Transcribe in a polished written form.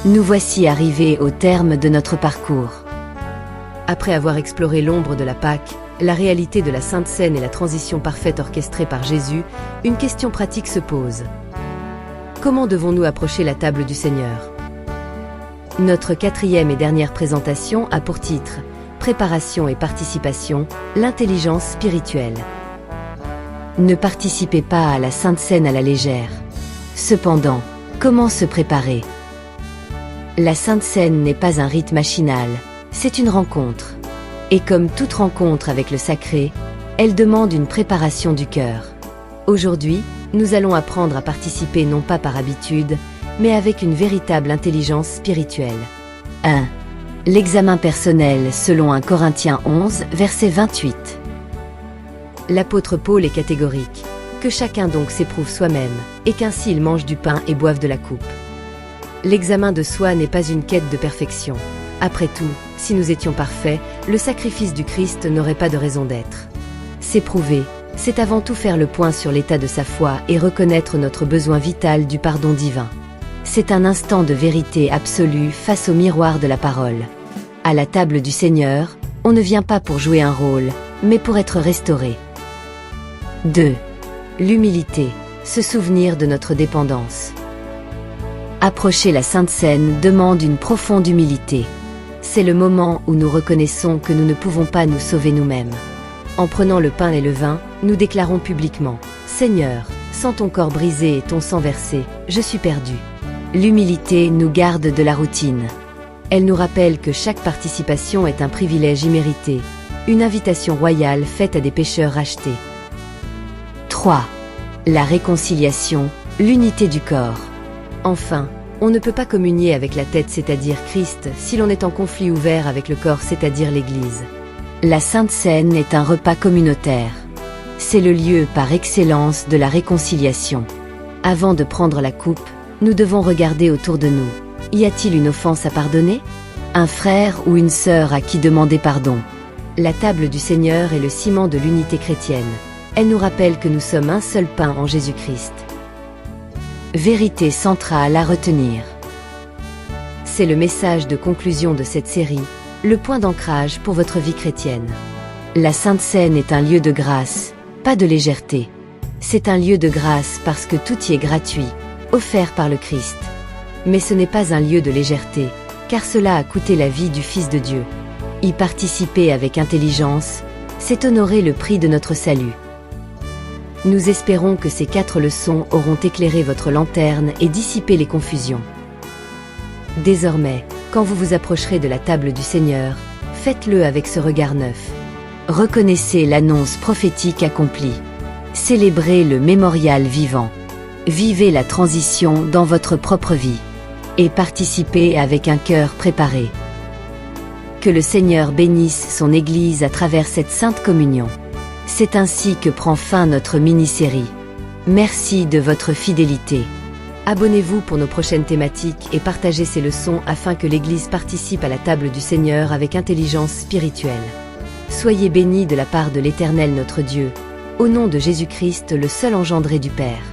Nous voici arrivés au terme de notre parcours. Après avoir exploré l'ombre de la Pâque, la réalité de la Sainte Seine et la transition parfaite orchestrée par Jésus, une question pratique se pose. Comment devons-nous approcher la table du Seigneur? Notre quatrième et dernière présentation a pour titre « Préparation et participation, l'intelligence spirituelle ». Ne participez pas à la Sainte Seine à la légère. Cependant, comment se préparer? La Sainte Seine n'est pas un rite machinal, c'est une rencontre. Et comme toute rencontre avec le sacré, elle demande une préparation du cœur. Aujourd'hui, nous allons apprendre à participer non pas par habitude, mais avec une véritable intelligence spirituelle. 1. L'examen personnel selon 1 Corinthiens 11, verset 28. L'apôtre Paul est catégorique. Que chacun donc s'éprouve soi-même, et qu'ainsi il mange du pain et boive de la coupe. L'examen de soi n'est pas une quête de perfection. Après tout, si nous étions parfaits, le sacrifice du Christ n'aurait pas de raison d'être. S'éprouver, c'est avant tout faire le point sur l'état de sa foi et reconnaître notre besoin vital du pardon divin. C'est un instant de vérité absolue face au miroir de la parole. À la table du Seigneur, on ne vient pas pour jouer un rôle, mais pour être restauré. 2. L'humilité, se souvenir de notre dépendance. Approcher la Sainte Seine demande une profonde humilité. C'est le moment où nous reconnaissons que nous ne pouvons pas nous sauver nous-mêmes. En prenant le pain et le vin, nous déclarons publiquement « Seigneur, sans ton corps brisé et ton sang versé, je suis perdu ». L'humilité nous garde de la routine. Elle nous rappelle que chaque participation est un privilège immérité, une invitation royale faite à des pécheurs rachetés. 3. La réconciliation, l'unité du corps. Enfin, on ne peut pas communier avec la tête, c'est-à-dire Christ, si l'on est en conflit ouvert avec le corps, c'est-à-dire l'Église. La Sainte Seine est un repas communautaire. C'est le lieu par excellence de la réconciliation. Avant de prendre la coupe, nous devons regarder autour de nous. Y a-t-il une offense à pardonner? Un frère ou une sœur à qui demander pardon? La table du Seigneur est le ciment de l'unité chrétienne. Elle nous rappelle que nous sommes un seul pain en Jésus-Christ. Vérité centrale à retenir. C'est le message de conclusion de cette série, le point d'ancrage pour votre vie chrétienne. La Sainte Seine est un lieu de grâce, pas de légèreté. C'est un lieu de grâce parce que tout y est gratuit, offert par le Christ. Mais ce n'est pas un lieu de légèreté, car cela a coûté la vie du Fils de Dieu. Y participer avec intelligence, c'est honorer le prix de notre salut. Nous espérons que ces 4 leçons auront éclairé votre lanterne et dissipé les confusions. Désormais, quand vous vous approcherez de la table du Seigneur, faites-le avec ce regard neuf. Reconnaissez l'annonce prophétique accomplie. Célébrez le mémorial vivant. Vivez la transition dans votre propre vie. Et participez avec un cœur préparé. Que le Seigneur bénisse son Église à travers cette sainte communion. C'est ainsi que prend fin notre mini-série. Merci de votre fidélité. Abonnez-vous pour nos prochaines thématiques et partagez ces leçons afin que l'Église participe à la table du Seigneur avec intelligence spirituelle. Soyez bénis de la part de l'Éternel notre Dieu, au nom de Jésus-Christ, le seul engendré du Père.